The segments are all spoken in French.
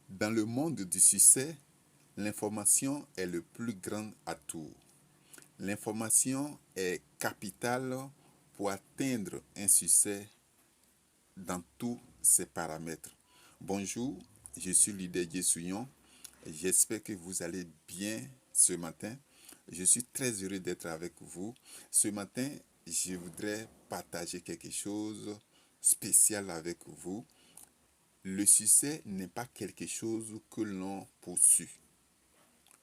Dans le monde du succès, l'information est le plus grand atout. L'information est capitale pour atteindre un succès dans tous ses paramètres. Bonjour, je suis Leader Souillon. J'espère que vous allez bien ce matin. Je suis très heureux d'être avec vous. Ce matin, je voudrais partager quelque chose de spécial avec vous. Le succès n'est pas quelque chose que l'on poursuit.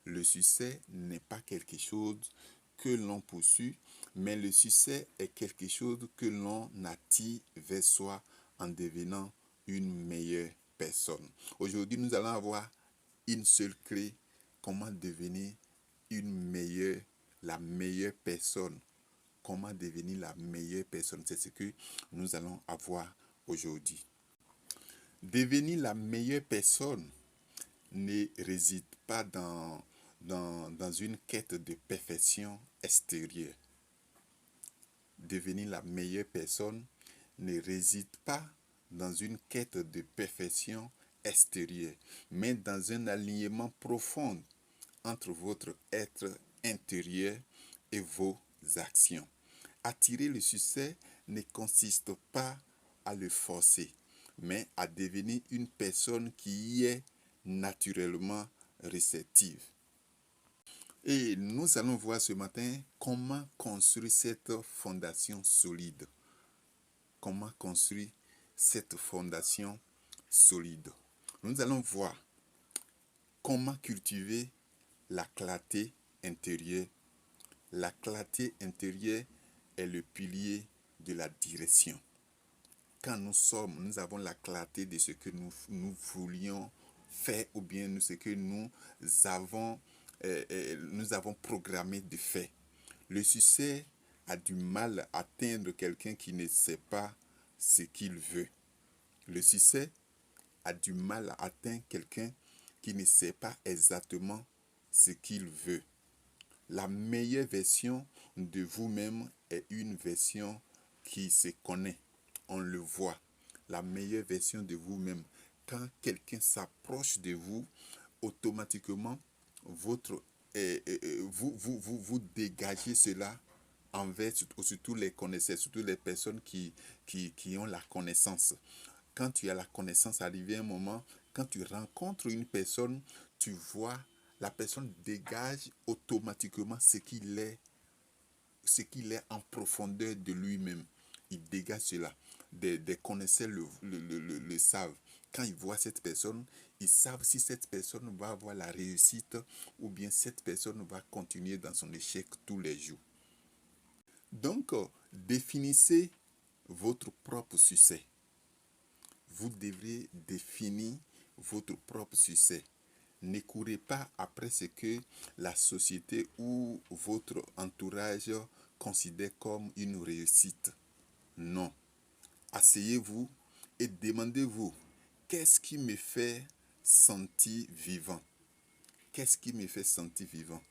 Le succès n'est pas quelque chose que l'on poursuit, mais le succès est quelque chose que l'on attire vers soi en devenant une meilleure personne. Aujourd'hui, nous allons avoir une seule clé, comment devenir la meilleure personne. Comment devenir la meilleure personne, c'est ce que nous allons avoir aujourd'hui. Devenir la meilleure personne ne réside pas dans une quête de perfection extérieure. Devenir la meilleure personne ne réside pas dans une quête de perfection extérieure, mais dans un alignement profond entre votre être intérieur et vos actions. Attirer le succès ne consiste pas à le forcer, mais à devenir une personne qui y est naturellement réceptive. Et nous allons voir ce matin comment construire cette fondation solide. Comment construire cette fondation solide. Nous allons voir comment cultiver la clarté intérieure. La clarté intérieure est le pilier de la direction. Quand nous avons la clarté de ce que nous voulions faire ou bien ce que avons, nous avons programmé de faire. Le succès a du mal à atteindre quelqu'un qui ne sait pas ce qu'il veut. Le succès a du mal à atteindre quelqu'un qui ne sait pas exactement ce qu'il veut. La meilleure version de vous-même est une version qui se connaît. On le voit. La meilleure version de vous-même. Quand quelqu'un s'approche de vous, automatiquement, vous dégagez cela envers surtout les connaisseurs, surtout les personnes qui ont la connaissance. Quand tu as la connaissance, arrivé un moment, quand tu rencontres une personne, tu vois, la personne dégage automatiquement ce qu'il est en profondeur de lui-même. Il dégage cela. Des connaisseurs le savent. Quand ils voient cette personne, ils savent si cette personne va avoir la réussite ou bien cette personne va continuer dans son échec tous les jours. Donc, définissez votre propre succès. Vous devrez définir votre propre succès. Ne courez pas après ce que la société ou votre entourage considère comme une réussite. Non. Asseyez-vous et demandez-vous, qu'est-ce qui me fait sentir vivant? Qu'est-ce qui me fait sentir vivant?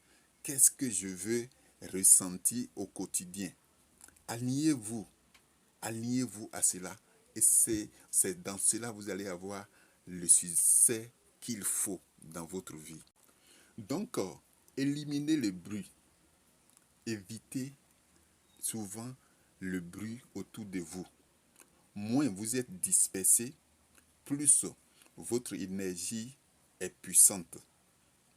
Qu'est-ce que je veux ressentir au quotidien? Alignez-vous à cela. Et c'est dans cela que vous allez avoir le succès qu'il faut dans votre vie. Donc, éliminez le bruit. Évitez souvent le bruit autour de vous. Moins vous êtes dispersé, plus votre énergie est puissante.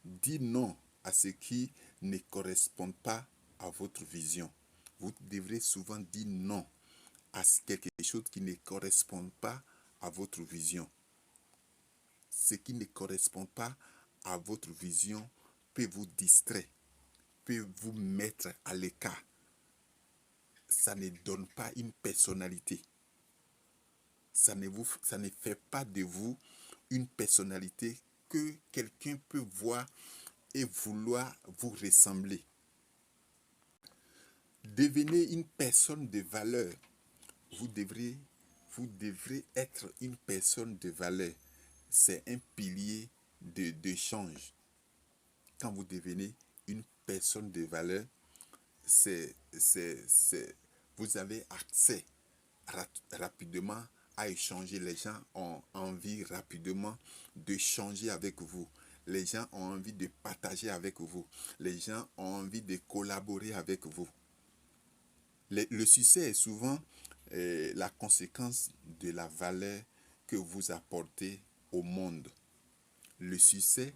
Dites non à ce qui ne correspond pas à votre vision. Vous devrez souvent dire non à quelque chose qui ne correspond pas à votre vision. Ce qui ne correspond pas à votre vision peut vous distraire, peut vous mettre à l'écart. Ça ne donne pas une personnalité. Ça ne fait pas de vous une personnalité que quelqu'un peut voir et vouloir vous ressembler. Devenez une personne de valeur. Vous devrez être une personne de valeur. C'est un pilier d'échange. Quand vous devenez une personne de valeur, vous avez accès rapidement à échanger. Les gens ont envie rapidement d'échanger avec vous. Les gens ont envie de partager avec vous. Les gens ont envie de collaborer avec vous. Le succès est souvent la conséquence de la valeur que vous apportez au monde. Le succès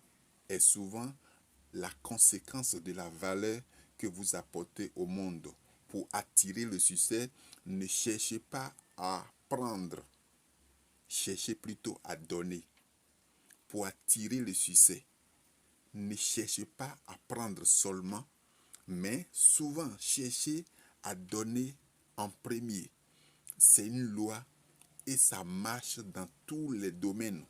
est souvent la conséquence de la valeur que vous apportez au monde. Pour attirer le succès, ne cherchez pas à prendre, cherchez plutôt à donner. Pour attirer le succès, ne cherchez pas à prendre seulement, mais souvent cherchez à donner en premier. C'est une loi et ça marche dans tous les domaines.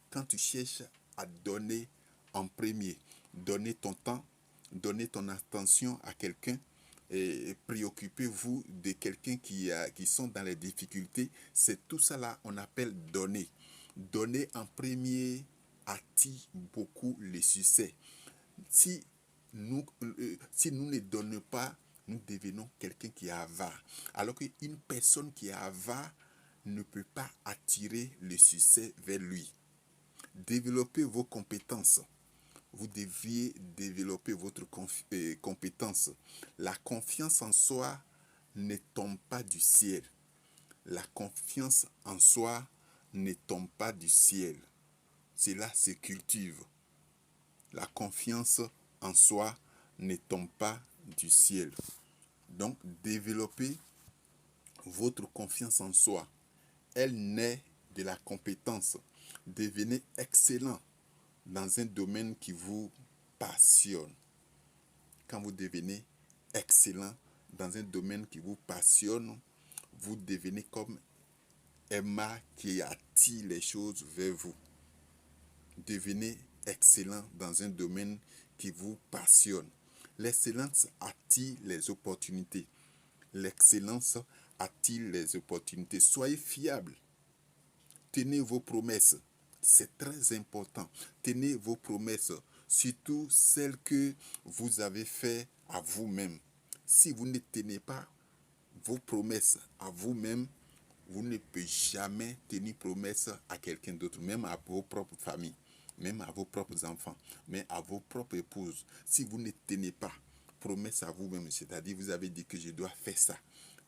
Quand tu cherches à donner en premier, donner ton temps, donner ton attention à quelqu'un, et préoccupez-vous de quelqu'un qui sont dans les difficultés, c'est tout ça là on appelle donner. Donner en premier attire beaucoup le succès. Si si nous ne donnons pas, nous devenons quelqu'un qui est avare. Alors qu'une personne qui est avare ne peut pas attirer le succès vers lui. Développez vos compétences. Vous devriez développer votre compétence. La confiance en soi ne tombe pas du ciel. La confiance en soi ne tombe pas du ciel. Cela se cultive. La confiance en soi ne tombe pas du ciel. Donc, développez votre confiance en soi. Elle naît de la compétence. Devenez excellent dans un domaine qui vous passionne. Quand vous devenez excellent dans un domaine qui vous passionne, vous devenez comme Emma qui attire les choses vers vous. Devenez excellent dans un domaine qui vous passionne. L'excellence attire les opportunités. L'excellence attire les opportunités. Soyez fiable. Tenez vos promesses. C'est très important. Tenez vos promesses, surtout celles que vous avez faites à vous-même. Si vous ne tenez pas vos promesses à vous-même, vous ne pouvez jamais tenir promesse à quelqu'un d'autre, même à vos propres familles, même à vos propres enfants, mais à vos propres épouses. Si vous ne tenez pas promesse à vous-même, c'est-à-dire vous avez dit que je dois faire ça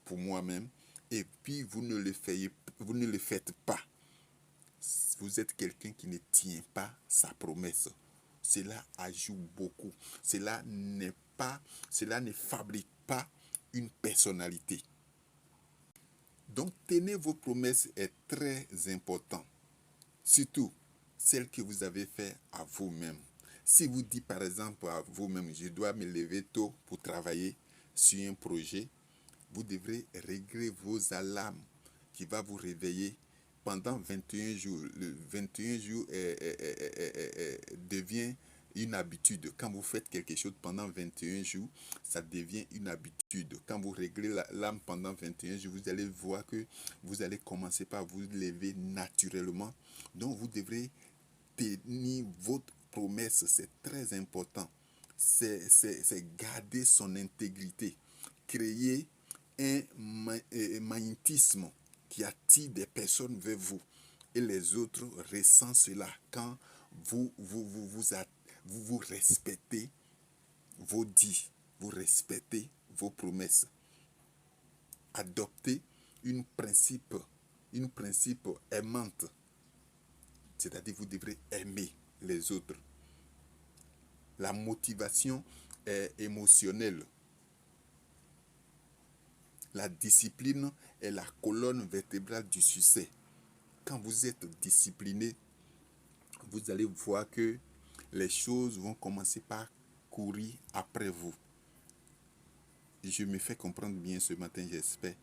pour moi-même, et puis vous ne le faites pas, vous êtes quelqu'un qui ne tient pas sa promesse. Cela ajoute beaucoup. Cela ne fabrique pas une personnalité. Donc, tenez vos promesses est très important. Surtout, celles que vous avez faites à vous-même. Si vous dites par exemple à vous-même, je dois me lever tôt pour travailler sur un projet, vous devrez régler vos alarmes qui va vous réveiller pendant 21 jours. Le 21 jours devient une habitude. Quand vous faites quelque chose pendant 21 jours, ça devient une habitude. Quand vous réglez l'alarme pendant 21 jours, vous allez voir que vous allez commencer par vous lever naturellement. Donc, vous devrez tenir votre promesse. C'est très important. C'est garder son intégrité. Créer un magnétisme qui attire des personnes vers vous. Et les autres ressentent cela quand vous respectez vos dits, vous respectez vos promesses. Adoptez une principe aimante. C'est-à-dire vous devrez aimer les autres. La motivation est émotionnelle. La discipline est la colonne vertébrale du succès. Quand vous êtes discipliné, vous allez voir que les choses vont commencer par courir après vous. Je me fais comprendre bien ce matin, j'espère.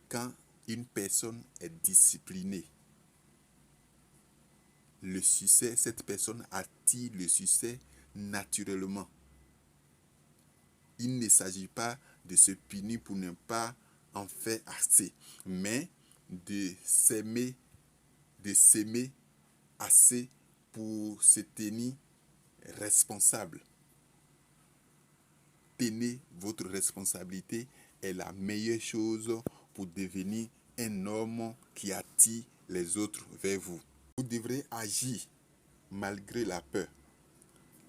Quand une personne est disciplinée, le succès, cette personne attire le succès naturellement. Il ne s'agit pas de se punir pour ne pas en faire assez, mais de s'aimer assez pour se tenir responsable. Tenez votre responsabilité est la meilleure chose pour devenir un homme qui attire les autres vers vous. Vous devrez agir malgré la peur.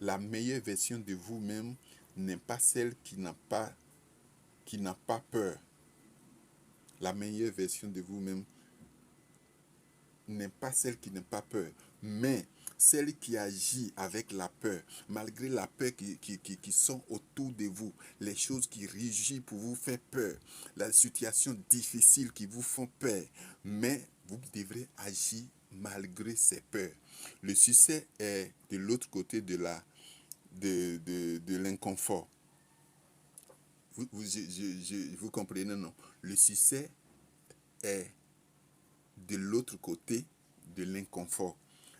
La meilleure version de vous-même n'est pas celle qui n'a pas peur. La meilleure version de vous-même n'est pas celle qui n'a pas peur, mais celle qui agit avec la peur, malgré la peur qui sont autour de vous, les choses qui rugissent pour vous faire peur, la situation difficile qui vous font peur, mais vous devrez agir malgré ces peurs. Le succès est de l'autre côté de l'inconfort. Vous comprenez, non? Le succès est de l'autre côté de l'inconfort.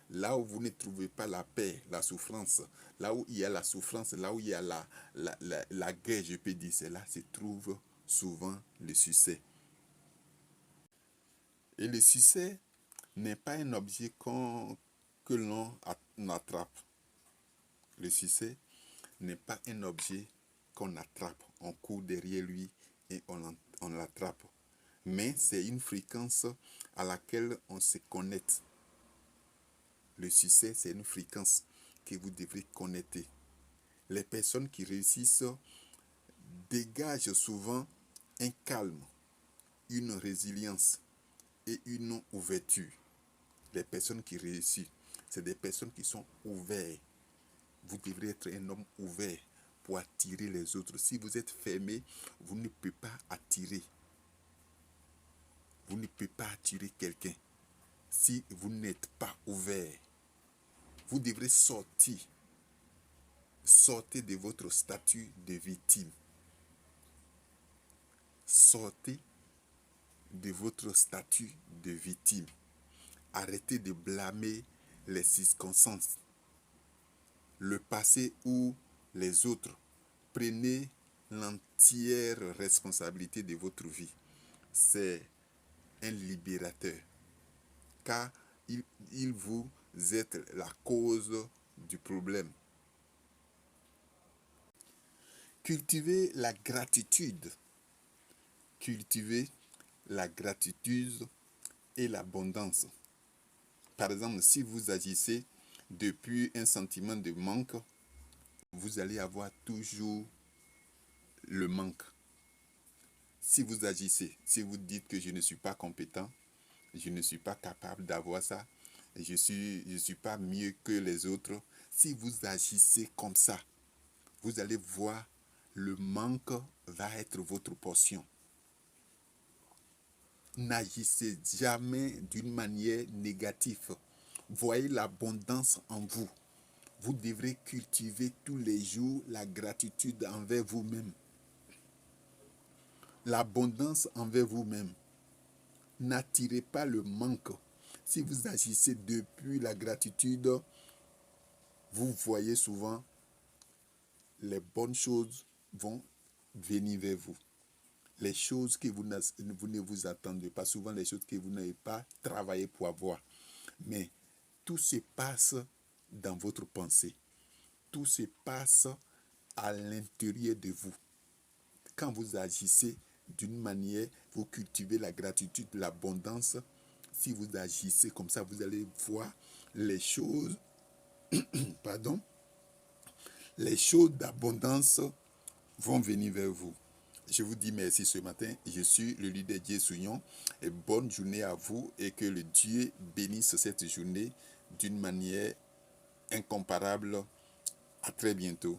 Là où vous ne trouvez pas la paix, la souffrance, là où il y a la souffrance, là où il y a la guerre, je peux dire, c'est là se trouve souvent le succès. Et le succès n'est pas un objet que l'on attrape. Le succès n'est pas un objet qu'on attrape, on court derrière lui et on l'attrape. Mais c'est une fréquence à laquelle on se connecte. Le succès, c'est une fréquence que vous devrez connecter. Les personnes qui réussissent dégagent souvent un calme, une résilience et une ouverture. Les personnes qui réussissent, c'est des personnes qui sont ouvertes. Vous devrez être un homme ouvert pour attirer les autres. Si vous êtes fermé, vous ne pouvez pas attirer. Vous ne pouvez pas attirer quelqu'un si vous n'êtes pas ouvert. Vous devrez sortir. Sortez de votre statut de victime. Sortez de votre statut de victime. Arrêtez de blâmer les circonstances, le passé ou les autres. Prenez l'entière responsabilité de votre vie. C'est un libérateur, car il vous êtes la cause du problème. Cultivez la gratitude. Cultivez la gratitude et l'abondance. Par exemple, si vous agissez depuis un sentiment de manque, vous allez avoir toujours le manque. Si vous agissez, si vous dites que je ne suis pas compétent, je ne suis pas capable d'avoir ça, je suis pas mieux que les autres, si vous agissez comme ça, vous allez voir le manque va être votre portion. N'agissez jamais d'une manière négative. Voyez l'abondance en vous. Vous devrez cultiver tous les jours la gratitude envers vous-même. L'abondance envers vous-même. N'attirez pas le manque. Si vous agissez depuis la gratitude, vous voyez souvent les bonnes choses vont venir vers vous. Les choses que vous ne vous attendez pas, souvent les choses que vous n'avez pas travaillé pour avoir. Mais tout se passe dans votre pensée. Tout se passe à l'intérieur de vous. Quand vous agissez d'une manière, vous cultivez la gratitude, l'abondance. Si vous agissez comme ça, vous allez voir les choses, les choses d'abondance vont venir vers vous. Je vous dis merci ce matin. Je suis le leader Dieu Souillon et bonne journée à vous et que le Dieu bénisse cette journée d'une manière incomparable. À très bientôt.